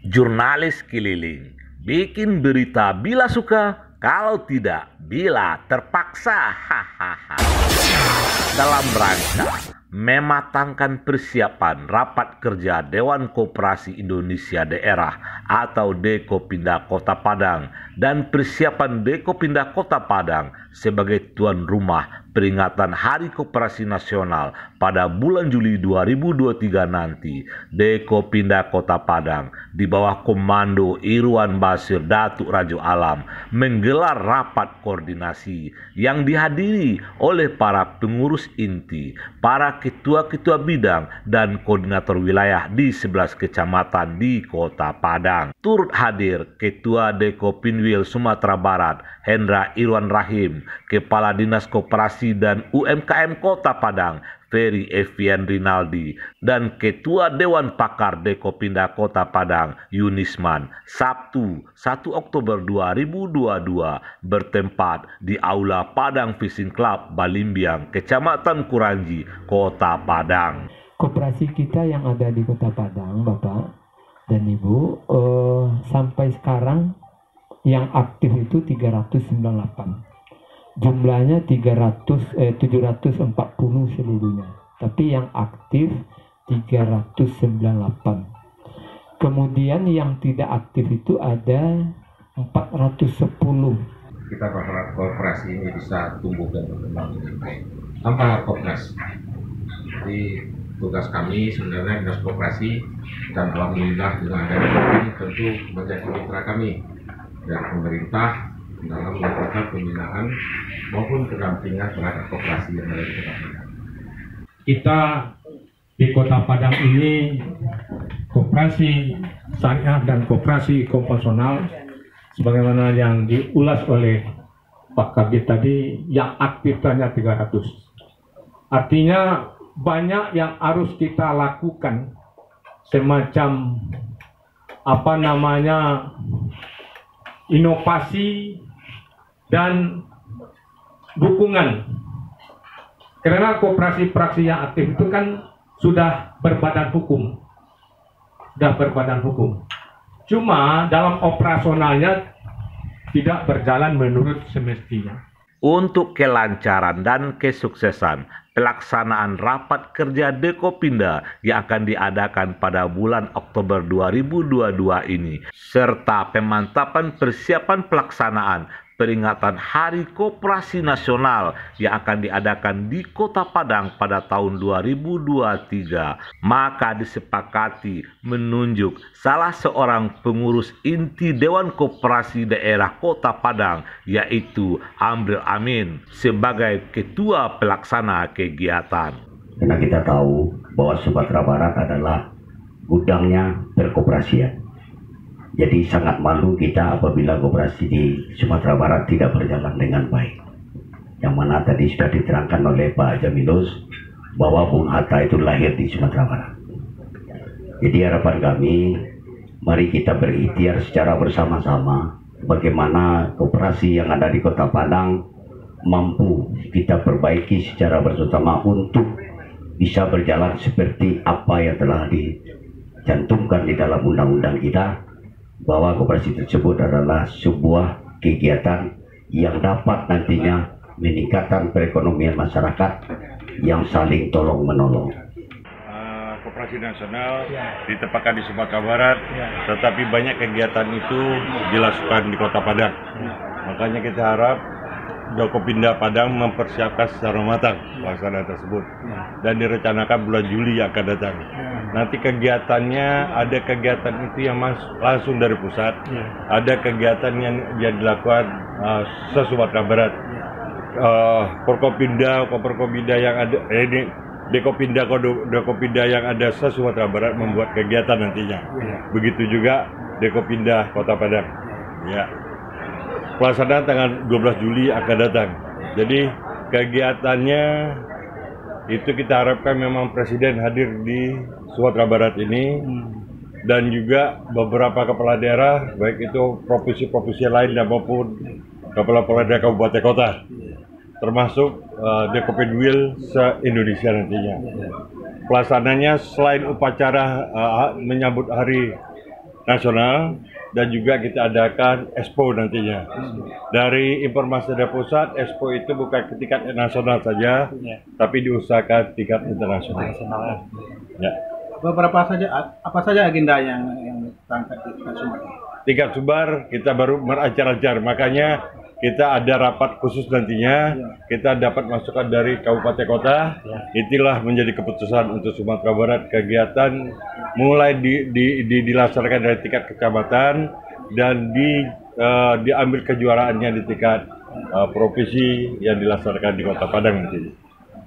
Jurnalis keliling, bikin berita bila suka, kalau tidak bila terpaksa. Hahaha. Dalam rangka mematangkan persiapan rapat kerja Dewan Koperasi Indonesia Daerah atau Dekopinda Kota Padang dan persiapan Dekopinda Kota Padang sebagai tuan rumah peringatan Hari Koperasi Nasional pada bulan Juli 2023 nanti, Dekopinda Kota Padang di bawah komando Irwan Basir Datuk Rajo Alam menggelar rapat koordinasi yang dihadiri oleh para pengurus inti, para ketua-ketua bidang dan koordinator wilayah di 11 kecamatan di Kota Padang. Turut hadir Ketua Dekopinwil Sumatera Barat Hendra Irwan Rahim, Kepala Dinas Koperasi dan UMKM Kota Padang Ferry Evian Rinaldi, dan Ketua Dewan Pakar Dekopinda Kota Padang Yunisman, Sabtu 1 Oktober 2022 bertempat di Aula Padang Fishing Club Balimbiang, Kecamatan Kuranji, Kota Padang. Koperasi kita yang ada di Kota Padang, Bapak dan Ibu, sampai sekarang yang aktif itu 398. Jumlahnya 740 seluruhnya, tapi yang aktif 398. Kemudian yang tidak aktif itu ada 410. Kita berharap koperasi ini bisa tumbuh dan berkembang dengan baik. Tanpa koperasi, jadi tugas kami sebenarnya dinas koperasi, dan alhamdulillah dengan adanya ini tentu menjadi mitra kami dan pemerintah dalam melakukan pembinaan maupun pendampingan terhadap koperasi yang ada di Kota Padang. Kita di Kota Padang ini koperasi syariah dan koperasi konvensional sebagaimana yang diulas oleh Pak Kabid tadi, yang aktif hanya 300. Artinya banyak yang harus kita lakukan, semacam inovasi dan dukungan, karena koperasi praksi yang aktif itu kan sudah berbadan hukum, cuma dalam operasionalnya tidak berjalan menurut semestinya. Untuk kelancaran dan kesuksesan pelaksanaan rapat kerja Dekopinda yang akan diadakan pada bulan Oktober 2022 ini, serta pemantapan persiapan pelaksanaan peringatan Hari Koperasi Nasional yang akan diadakan di Kota Padang pada tahun 2023, maka disepakati menunjuk salah seorang pengurus inti Dewan Koperasi Daerah Kota Padang, yaitu Amril Amin, sebagai ketua pelaksana kegiatan. Karena kita tahu bahwa Sumatera Barat adalah gudangnya perkoperasian. Jadi sangat malu kita apabila koperasi di Sumatera Barat tidak berjalan dengan baik. Yang mana tadi sudah diterangkan oleh Pak Jamilus bahwa Bung Hatta itu lahir di Sumatera Barat. Jadi harapan kami, mari kita berikhtiar secara bersama-sama bagaimana koperasi yang ada di Kota Padang mampu kita perbaiki secara bersama untuk bisa berjalan seperti apa yang telah dicantumkan di dalam undang-undang kita, bahwa koperasi tersebut adalah sebuah kegiatan yang dapat nantinya meningkatkan perekonomian masyarakat yang saling tolong-menolong. Koperasi nasional ditempatkan di Sumatera Barat, tetapi banyak kegiatan itu dilakukan di Kota Padang. Makanya kita harap Dekopinda Padang mempersiapkan secara matang pelaksanaan tersebut dan direncanakan bulan Juli yang akan datang. Nanti kegiatannya, ada kegiatan itu yang langsung dari pusat, ada kegiatan yang dilakukan se-Sumatera Barat. Forkopinda yang ada Dekopinda yang ada se-Sumatera Barat membuat kegiatan nantinya. Begitu juga Dekopinda Kota Padang. Ya. Pelaksanaan tanggal 12 Juli akan datang. Jadi kegiatannya itu kita harapkan memang Presiden hadir di Sumatera Barat ini, dan juga beberapa kepala daerah, baik itu provinsi-provinsi lain maupun kepala daerah kabupaten kota, termasuk Dekopinwil se-Indonesia nantinya. Pelaksananya selain upacara menyambut Hari nasional, dan juga kita adakan Expo nantinya. Dari informasi dari pusat, Expo itu bukan ke tingkat nasional saja, tapi diusahakan tingkat internasional. Ya. Apa saja agenda yang terangkat di tingkat Sumbar? Tingkat Sumbar kita baru merancar-ancar, makanya kita ada rapat khusus nantinya, kita dapat masukan dari kabupaten kota. Itulah menjadi keputusan untuk Sumatera Barat, kegiatan mulai dilaksanakan dari tingkat kecamatan dan diambil kejuaraannya di tingkat provinsi yang dilaksanakan di Kota Padang nanti.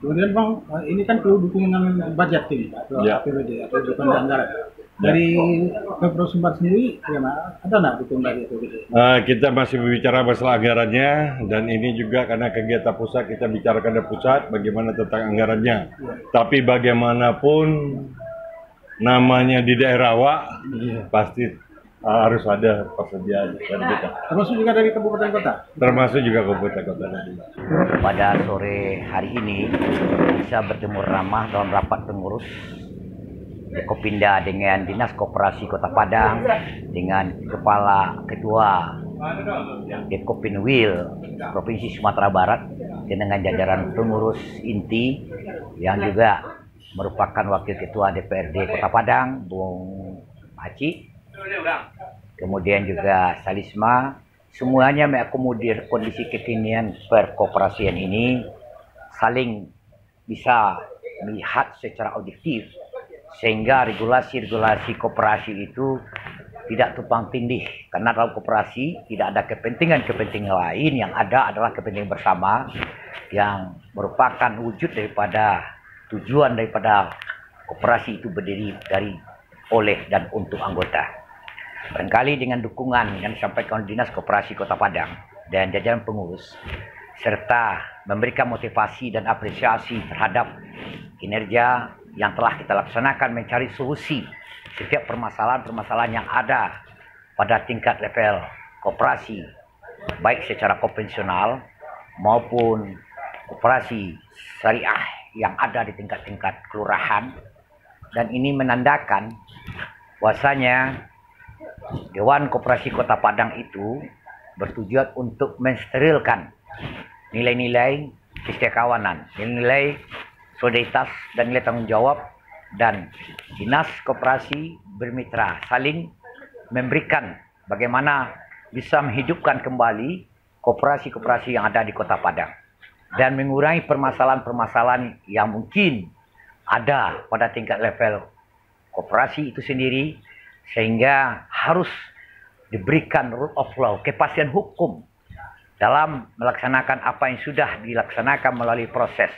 Kemudian Bang, ini kan perlu dukungan budgeting atau APBD atau dukungan anggaran. Dari Pemprov Sumbar sendiri, ada nggak dukungan dari APBD? Kita masih berbicara masalah anggarannya, dan ini juga karena kegiatan pusat kita bicarakan dari pusat bagaimana tentang anggarannya. Tapi bagaimanapun namanya di daerah pasti harus ada persediaan dari kita. Termasuk juga dari kabupaten kota? Termasuk juga kabupaten kota. Pada sore hari ini bisa bertemu ramah dalam rapat pengurus Dekopinda dengan Dinas Koperasi Kota Padang, dengan Kepala Ketua Dekopinwil Provinsi Sumatera Barat, dengan jajaran pengurus inti yang juga merupakan Wakil Ketua DPRD Kota Padang, Bung Aci, kemudian juga Salisma, semuanya mengakomodir kondisi kekinian perkoperasian ini, saling bisa melihat secara objektif, sehingga regulasi-regulasi koperasi itu tidak tumpang tindih. Karena dalam koperasi tidak ada kepentingan-kepentingan lain, yang ada adalah kepentingan bersama yang merupakan wujud daripada tujuan daripada koperasi itu berdiri dari, oleh, dan untuk anggota. Barangkali dengan dukungan yang disampaikan Dinas Koperasi Kota Padang dan jajaran pengurus, serta memberikan motivasi dan apresiasi terhadap kinerja yang telah kita laksanakan mencari solusi setiap permasalahan-permasalahan yang ada pada tingkat level koperasi, baik secara konvensional maupun koperasi syariah yang ada di tingkat-tingkat kelurahan. Dan ini menandakan bahwasanya Dewan Koperasi Kota Padang itu bertujuan untuk mensterilkan nilai-nilai kesetiakawanan, nilai solidaritas dan nilai tanggung jawab, dan Dinas Koperasi bermitra saling memberikan bagaimana bisa menghidupkan kembali koperasi-koperasi yang ada di Kota Padang dan mengurangi permasalahan-permasalahan yang mungkin ada pada tingkat level koperasi itu sendiri, sehingga harus diberikan rule of law, kepastian hukum dalam melaksanakan apa yang sudah dilaksanakan melalui proses.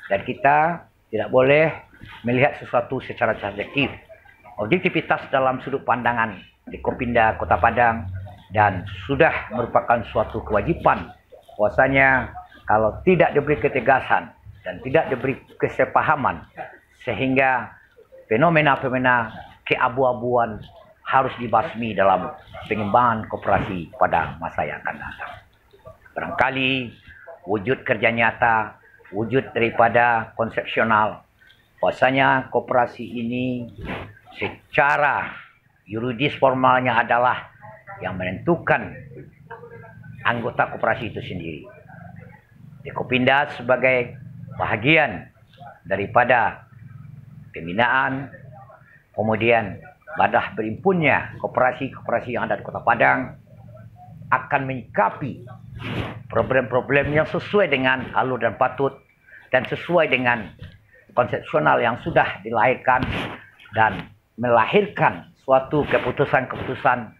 Dan kita tidak boleh melihat sesuatu secara subjektif. Objektivitas dalam sudut pandangan Dekopinda Kota Padang, dan sudah merupakan suatu kewajiban bahwasanya kalau tidak diberi ketegasan dan tidak diberi kesepahaman, sehingga fenomena-fenomena keabu-abuan harus dibasmi dalam pengembangan koperasi pada masa yang akan datang. Barangkali wujud kerja nyata, wujud daripada konsepsional, bahwasanya koperasi ini secara yuridis formalnya adalah yang menentukan anggota koperasi itu sendiri. Dekopinda sebagai bahagian daripada pembinaan, kemudian badah berimpunnya koperasi-koperasi yang ada di Kota Padang, akan menyikapi problem-problem yang sesuai dengan alur dan patut, dan sesuai dengan konsepsional yang sudah dilahirkan, dan melahirkan suatu keputusan-keputusan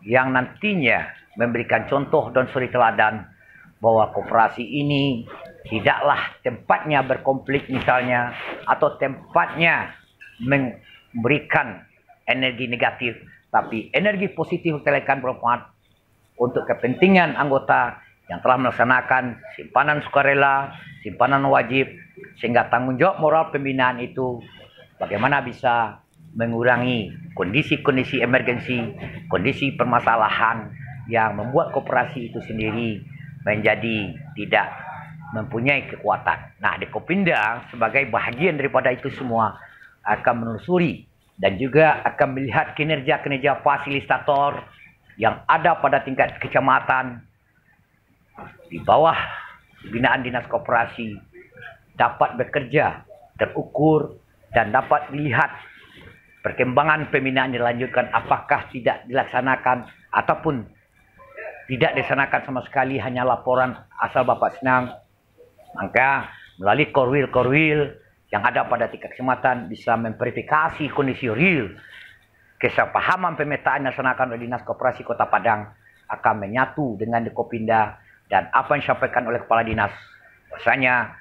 yang nantinya memberikan contoh dan suri teladan bahwa koperasi ini tidaklah tempatnya berkonflik misalnya, atau tempatnya memberikan energi negatif, tapi energi positif tekan bermanfaat untuk kepentingan anggota yang telah melaksanakan simpanan sukarela, simpanan wajib, sehingga tanggung jawab moral pembinaan itu bagaimana bisa mengurangi kondisi-kondisi emergensi, kondisi permasalahan yang membuat koperasi itu sendiri menjadi tidak mempunyai kekuatan. Nah, Dekopinda sebagai bahagian daripada itu semua akan menelusuri dan juga akan melihat kinerja-kinerja fasilitator yang ada pada tingkat kecamatan di bawah binaan Dinas Koperasi dapat bekerja terukur dan dapat dilihat perkembangan pembinaan dilanjutkan, apakah tidak dilaksanakan ataupun tidak dilaksanakan sama sekali, hanya laporan asal Bapak senang. Maka melalui korwil yang ada pada tingkat kecamatan bisa memverifikasi kondisi real. Kesepahaman pemetaan yang dilaksanakan oleh Dinas Koperasi Kota Padang akan menyatu dengan Dekopinda, dan apa yang disampaikan oleh Kepala Dinas, bahwasanya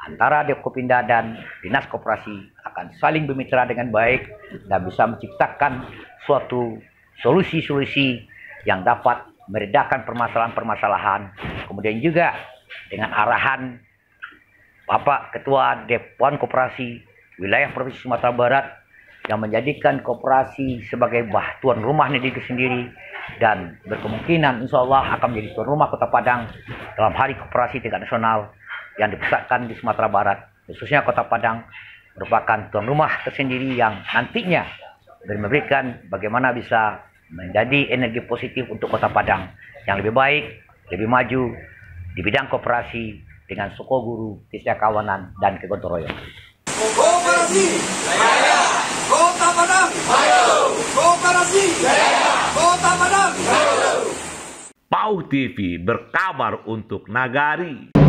antara Dekopinda dan Dinas Koperasi akan saling bermitra dengan baik dan bisa menciptakan suatu solusi-solusi yang dapat meredakan permasalahan-permasalahan. Kemudian juga dengan arahan Bapak Ketua Dewan Koperasi Wilayah Provinsi Sumatera Barat yang menjadikan koperasi sebagai tuan rumah negeri sendiri, dan berkemungkinan insya Allah akan menjadi tuan rumah Kota Padang dalam Hari Koperasi tingkat nasional yang dipusatkan di Sumatera Barat. Khususnya Kota Padang merupakan tuan rumah tersendiri yang nantinya memberikan bagaimana bisa menjadi energi positif untuk Kota Padang yang lebih baik, lebih maju di bidang koperasi dengan Sukoguru, Kawanan, dan kegotong royong. Koperasi Jaya, Kota Padang Ayo. Koperasi Jaya, Kota Padang Ayo. PAU TV berkabar untuk Nagari.